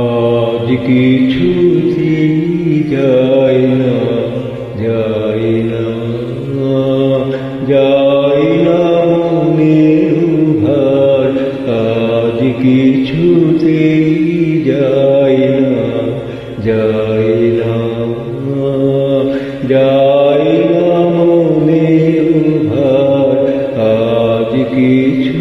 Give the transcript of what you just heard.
আজ কিছুতে যায় না, যায় না, যায় না মনের ভার। আজ কিছুতে যায় না, যায় না, যায় না মনের ভার। আজ কিছু